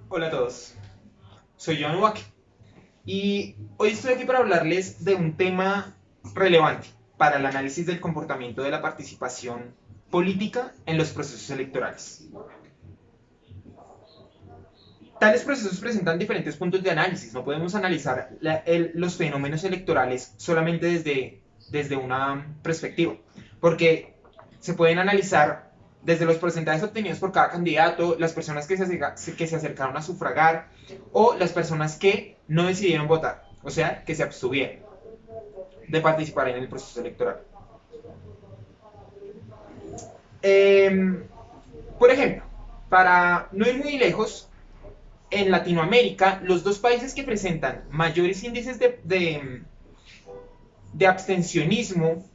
Hola a todos, soy Joan Waque y hoy estoy aquí para hablarles de un tema relevante para el análisis del comportamiento de la participación política en los procesos electorales. Tales procesos presentan diferentes puntos de análisis, no podemos analizar los fenómenos electorales solamente desde una perspectiva, porque se pueden analizar desde los porcentajes obtenidos por cada candidato, las personas que se acercaron a sufragar o las personas que no decidieron votar, o sea, que se abstuvieron de participar en el proceso electoral. Eh, por ejemplo, para no ir muy lejos, en Latinoamérica, los dos países que presentan mayores índices de abstencionismo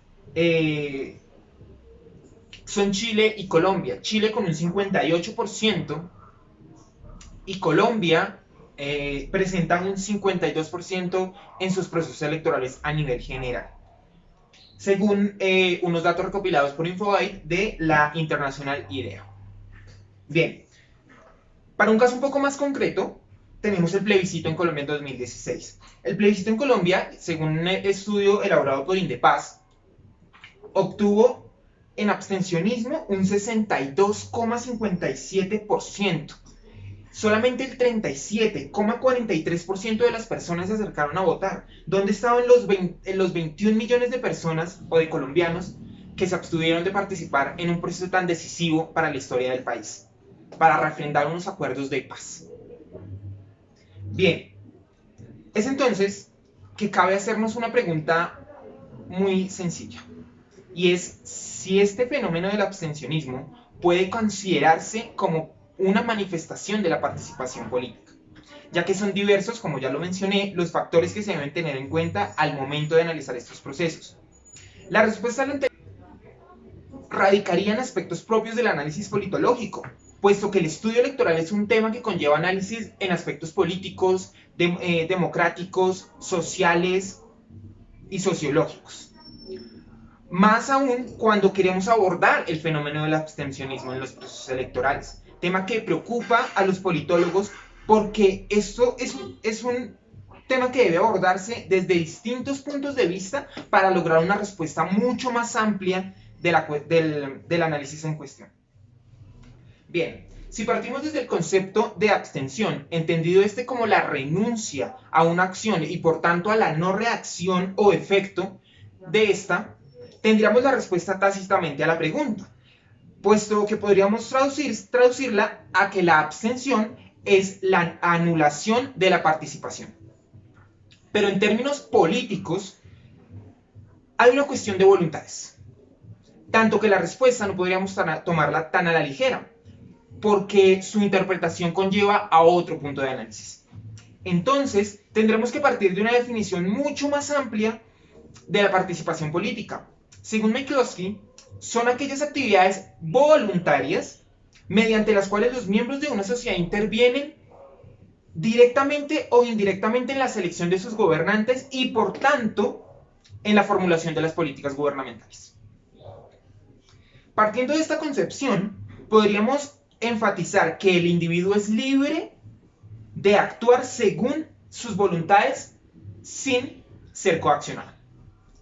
son Chile y Colombia. Chile con un 58% y Colombia presenta un 52% en sus procesos electorales a nivel general, según unos datos recopilados por Infobae de la internacional IDEA. Bien, para un caso un poco más concreto, tenemos el plebiscito en Colombia en 2016. El plebiscito en Colombia, según un estudio elaborado por Indepaz, obtuvo en abstencionismo un 62,57%. Solamente el 37,43% de las personas se acercaron a votar. ¿Dónde estaban los 21 millones de personas o de colombianos que se abstuvieron de participar en un proceso tan decisivo para la historia del país, para refrendar unos acuerdos de paz? Bien, es entonces que cabe hacernos una pregunta muy sencilla, y es si este fenómeno del abstencionismo puede considerarse como una manifestación de la participación política, ya que son diversos, como ya lo mencioné, los factores que se deben tener en cuenta al momento de analizar estos procesos. La respuesta a lo anterior radicaría en aspectos propios del análisis politológico, puesto que el estudio electoral es un tema que conlleva análisis en aspectos políticos, democráticos, sociales y sociológicos. Más aún cuando queremos abordar el fenómeno del abstencionismo en los procesos electorales, tema que preocupa a los politólogos porque esto es un tema que debe abordarse desde distintos puntos de vista para lograr una respuesta mucho más amplia del análisis en cuestión. Bien, si partimos desde el concepto de abstención, entendido este como la renuncia a una acción y por tanto a la no reacción o efecto de esta, tendríamos la respuesta tácitamente a la pregunta, puesto que podríamos traducirla a que la abstención es la anulación de la participación. Pero en términos políticos, hay una cuestión de voluntades, tanto que la respuesta no podríamos tomarla tan a la ligera, porque su interpretación conlleva a otro punto de análisis. Entonces, tendremos que partir de una definición mucho más amplia de la participación política. Según McCloskey, son aquellas actividades voluntarias mediante las cuales los miembros de una sociedad intervienen directamente o indirectamente en la selección de sus gobernantes y, por tanto, en la formulación de las políticas gubernamentales. Partiendo de esta concepción, podríamos enfatizar que el individuo es libre de actuar según sus voluntades sin ser coaccionado.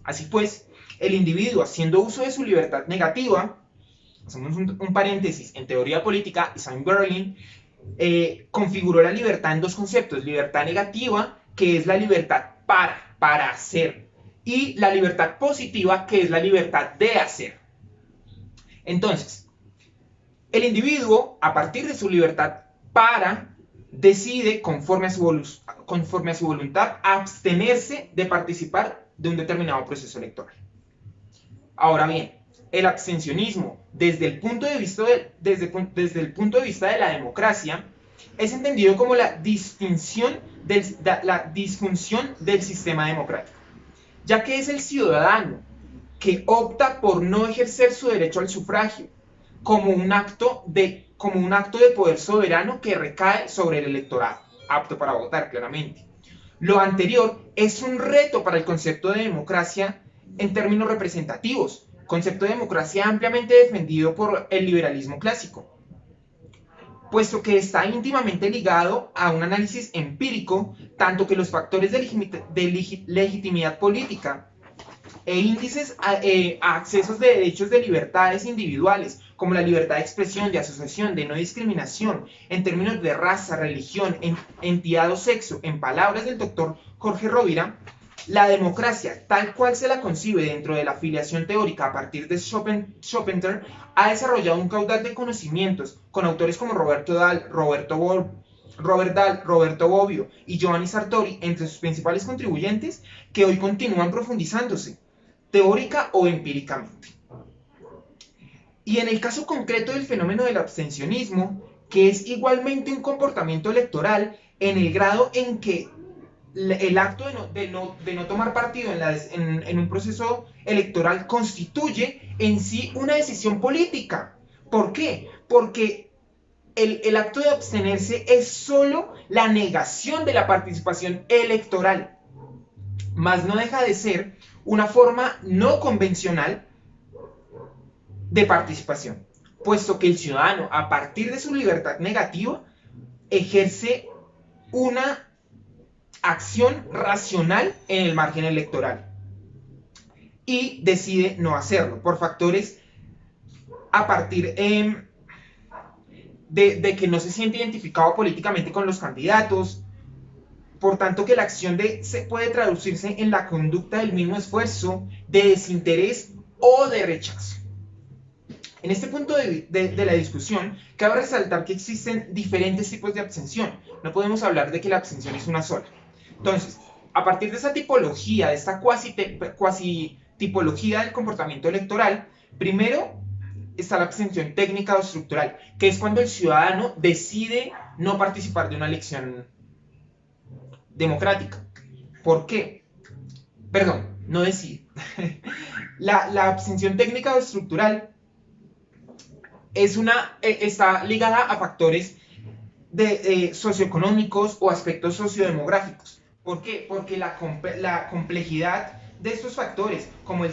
Así pues, el individuo, haciendo uso de su libertad negativa, hacemos un paréntesis, en teoría política, Isaiah Berlin configuró la libertad en dos conceptos: libertad negativa, que es la libertad para hacer, y la libertad positiva, que es la libertad de hacer. Entonces, el individuo, a partir de su libertad decide, conforme a su voluntad, abstenerse de participar de un determinado proceso electoral. Ahora bien, el abstencionismo, desde el punto de vista de la democracia, es entendido como la disfunción del sistema democrático, ya que es el ciudadano que opta por no ejercer su derecho al sufragio como un acto de poder soberano que recae sobre el electorado, apto para votar, claramente. Lo anterior es un reto para el concepto de democracia en términos representativos, concepto de democracia ampliamente defendido por el liberalismo clásico. puesto que está íntimamente ligado a un análisis empírico, tanto que los factores de legitimidad política e índices a accesos de derechos de libertades individuales, como la libertad de expresión, de asociación, de no discriminación, en términos de raza, religión, entidad o sexo, en palabras del doctor Jorge Rovira, la democracia, tal cual se la concibe dentro de la afiliación teórica a partir de Schopenhauer, ha desarrollado un caudal de conocimientos con autores como Robert Dahl, Roberto Bobbio y Giovanni Sartori entre sus principales contribuyentes, que hoy continúan profundizándose, teórica o empíricamente. Y en el caso concreto del fenómeno del abstencionismo, que es igualmente un comportamiento electoral en el grado en que el acto de no tomar partido en un proceso electoral constituye en sí una decisión política. ¿Por qué? Porque el acto de abstenerse es solo la negación de la participación electoral, mas no deja de ser una forma no convencional de participación, puesto que el ciudadano, a partir de su libertad negativa, ejerce una acción racional en el margen electoral y decide no hacerlo por factores a partir de que no se siente identificado políticamente con los candidatos. Por tanto, que la acción se puede traducirse en la conducta del mismo esfuerzo, de desinterés o de rechazo. En este punto de la discusión, cabe resaltar que existen diferentes tipos de abstención. No podemos hablar de que la abstención es una sola. Entonces, a partir de esa tipología, de esta cuasi tipología del comportamiento electoral, primero está la abstención técnica o estructural, que es cuando el ciudadano decide no participar de una elección democrática. ¿Por qué? Perdón, no decide. La abstención técnica o estructural está ligada a factores socioeconómicos o aspectos sociodemográficos. ¿Por qué? Porque la complejidad de estos factores, como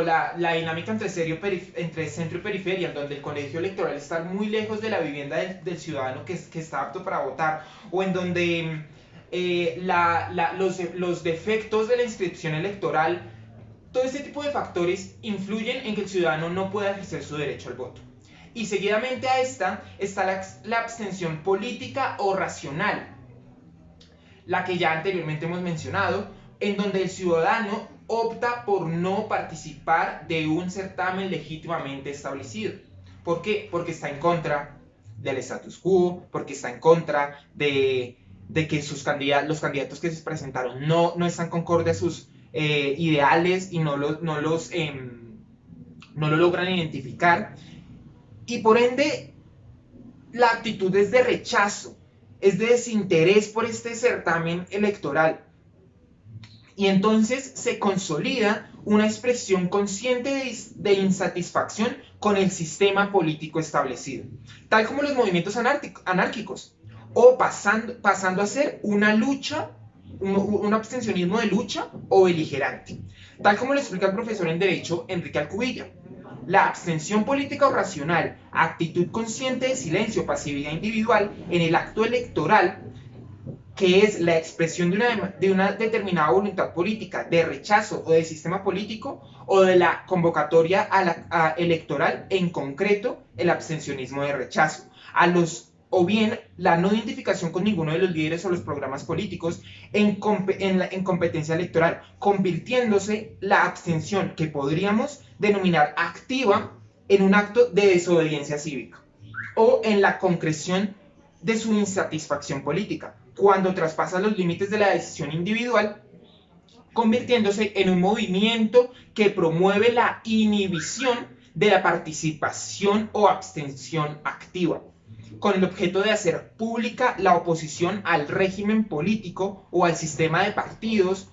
la dinámica entre centro y periferia, donde el colegio electoral está muy lejos de la vivienda del ciudadano que está apto para votar, o en donde los defectos de la inscripción electoral, todo este tipo de factores influyen en que el ciudadano no pueda ejercer su derecho al voto. Y seguidamente a esta está la abstención política o racional, la que ya anteriormente hemos mencionado, en donde el ciudadano opta por no participar de un certamen legítimamente establecido. ¿Por qué? Porque está en contra del status quo, porque está en contra de que los candidatos que se presentaron no están concorde a sus ideales y no lo logran identificar. Y por ende, la actitud es de rechazo, es de desinterés por este certamen electoral. Y entonces se consolida una expresión consciente de insatisfacción con el sistema político establecido, tal como los movimientos anárquicos, o pasando a ser una lucha, un abstencionismo de lucha o beligerante, tal como lo explica el profesor en Derecho Enrique Alcubilla. La abstención política o racional, actitud consciente de silencio o pasividad individual en el acto electoral, que es la expresión de una determinada voluntad política, de rechazo o de sistema político, o de la convocatoria electoral, en concreto el abstencionismo de rechazo, o bien la no identificación con ninguno de los líderes o los programas políticos en competencia electoral, convirtiéndose la abstención, que podríamos denominar activa, en un acto de desobediencia cívica, o en la concreción de su insatisfacción política, cuando traspasa los límites de la decisión individual, convirtiéndose en un movimiento que promueve la inhibición de la participación o abstención activa, con el objeto de hacer pública la oposición al régimen político o al sistema de partidos.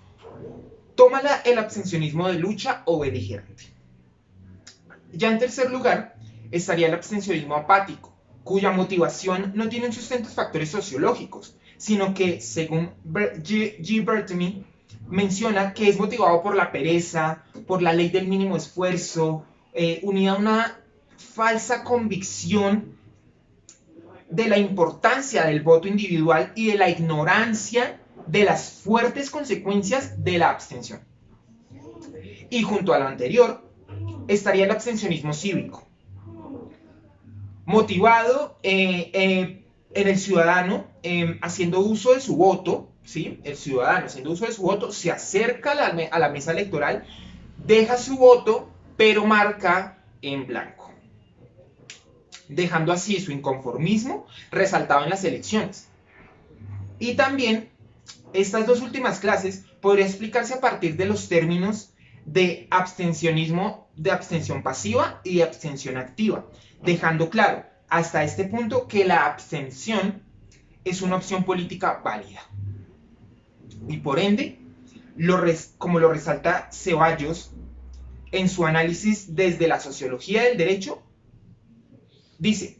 Toma el abstencionismo de lucha o beligerante. Ya en tercer lugar estaría el abstencionismo apático, cuya motivación no tiene un sustento en factores sociológicos, sino que, según G. Bertamy, menciona que es motivado por la pereza, por la ley del mínimo esfuerzo, unida a una falsa convicción de la importancia del voto individual y de la ignorancia de las fuertes consecuencias de la abstención. Y junto a lo anterior estaría el abstencionismo cívico, motivado en el ciudadano haciendo uso de su voto, ¿sí? El ciudadano haciendo uso de su voto se acerca a la mesa electoral, deja su voto, pero marca en blanco, dejando así su inconformismo resaltado en las elecciones. Y también estas dos últimas clases podría explicarse a partir de los términos de abstencionismo, de abstención pasiva y de abstención activa, dejando claro hasta este punto que la abstención es una opción política válida. Y por ende, como lo resalta Ceballos en su análisis desde la sociología del derecho, dice: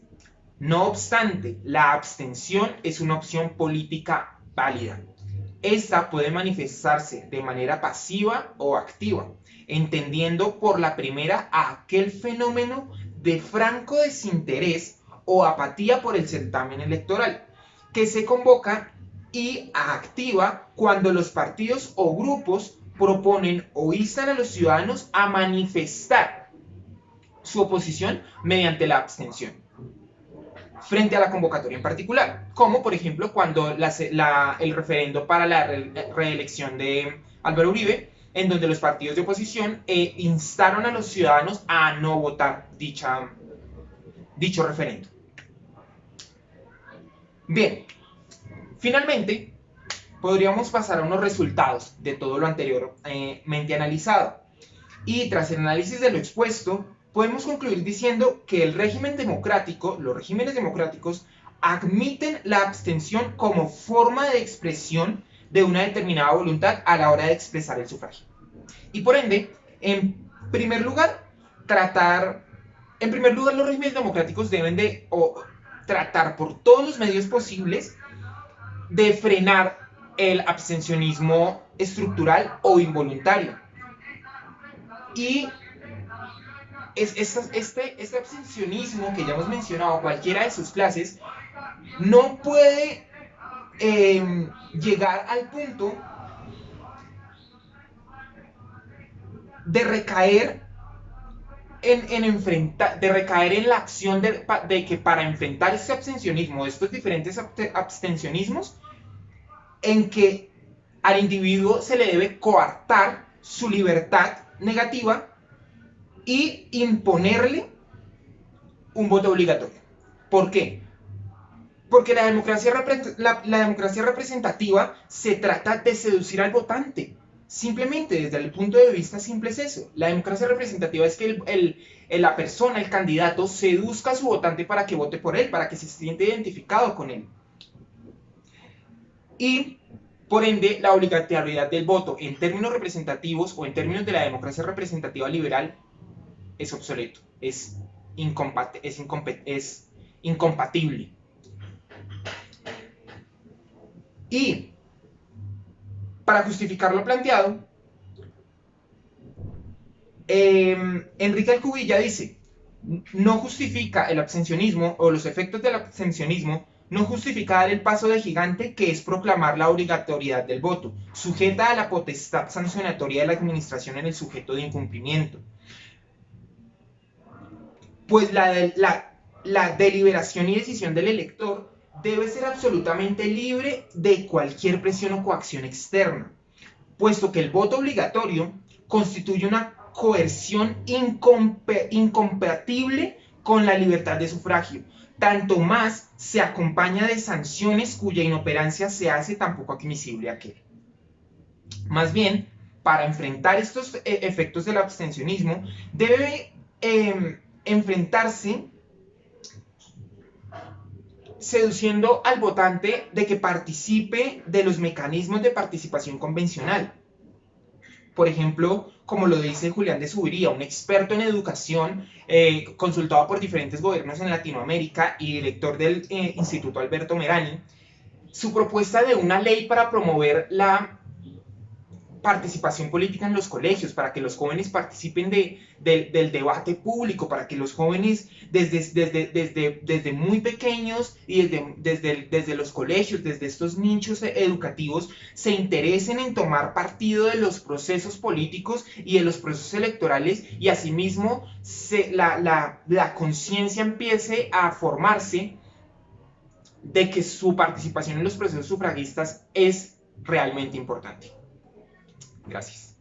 no obstante, la abstención es una opción política válida. Esta puede manifestarse de manera pasiva o activa, entendiendo por la primera a aquel fenómeno de franco desinterés o apatía por el certamen electoral, que se convoca, y a activa cuando los partidos o grupos proponen o instan a los ciudadanos a manifestar su oposición mediante la abstención frente a la convocatoria en particular, como por ejemplo cuando el referendo para la reelección de Álvaro Uribe, en donde los partidos de oposición instaron a los ciudadanos a no votar dicho referendo. Bien, finalmente podríamos pasar a unos resultados de todo lo anteriormente analizado. Y tras el análisis de lo expuesto, podemos concluir diciendo que los regímenes democráticos admiten la abstención como forma de expresión de una determinada voluntad a la hora de expresar el sufragio. Y por ende, en primer lugar, los regímenes democráticos deben de tratar por todos los medios posibles de frenar el abstencionismo estructural o involuntario. Y este abstencionismo que ya hemos mencionado, cualquiera de sus clases, no puede llegar al punto de recaer en la acción de que para enfrentar este abstencionismo, estos diferentes abstencionismos, en que al individuo se le debe coartar su libertad negativa y imponerle un voto obligatorio. ¿Por qué? Porque la democracia representativa se trata de seducir al votante. Simplemente, desde el punto de vista simple es eso. La democracia representativa es que la persona, el candidato, seduzca a su votante para que vote por él, para que se siente identificado con él. Y, por ende, la obligatoriedad del voto en términos representativos o en términos de la democracia representativa liberal es obsoleto, es incompatible. Y para justificar lo planteado, Enrique Alcubilla dice: no justifica el abstencionismo o los efectos del abstencionismo, no justifica dar el paso de gigante que es proclamar la obligatoriedad del voto, sujeta a la potestad sancionatoria de la administración en el sujeto de incumplimiento. Pues la deliberación y decisión del elector debe ser absolutamente libre de cualquier presión o coacción externa, puesto que el voto obligatorio constituye una coerción incompatible con la libertad de sufragio, tanto más se acompaña de sanciones cuya inoperancia se hace tan poco admisible a aquel. Más bien, para enfrentar estos efectos del abstencionismo, debe enfrentarse seduciendo al votante de que participe de los mecanismos de participación convencional. Por ejemplo, como lo dice Julián de Zuviría, un experto en educación consultado por diferentes gobiernos en Latinoamérica y director del Instituto Alberto Merani, su propuesta de una ley para promover la participación política en los colegios, para que los jóvenes participen del debate público, para que los jóvenes desde muy pequeños y desde los colegios, desde estos nichos educativos, se interesen en tomar partido de los procesos políticos y de los procesos electorales, y asimismo la conciencia empiece a formarse de que su participación en los procesos sufragistas es realmente importante. Gracias.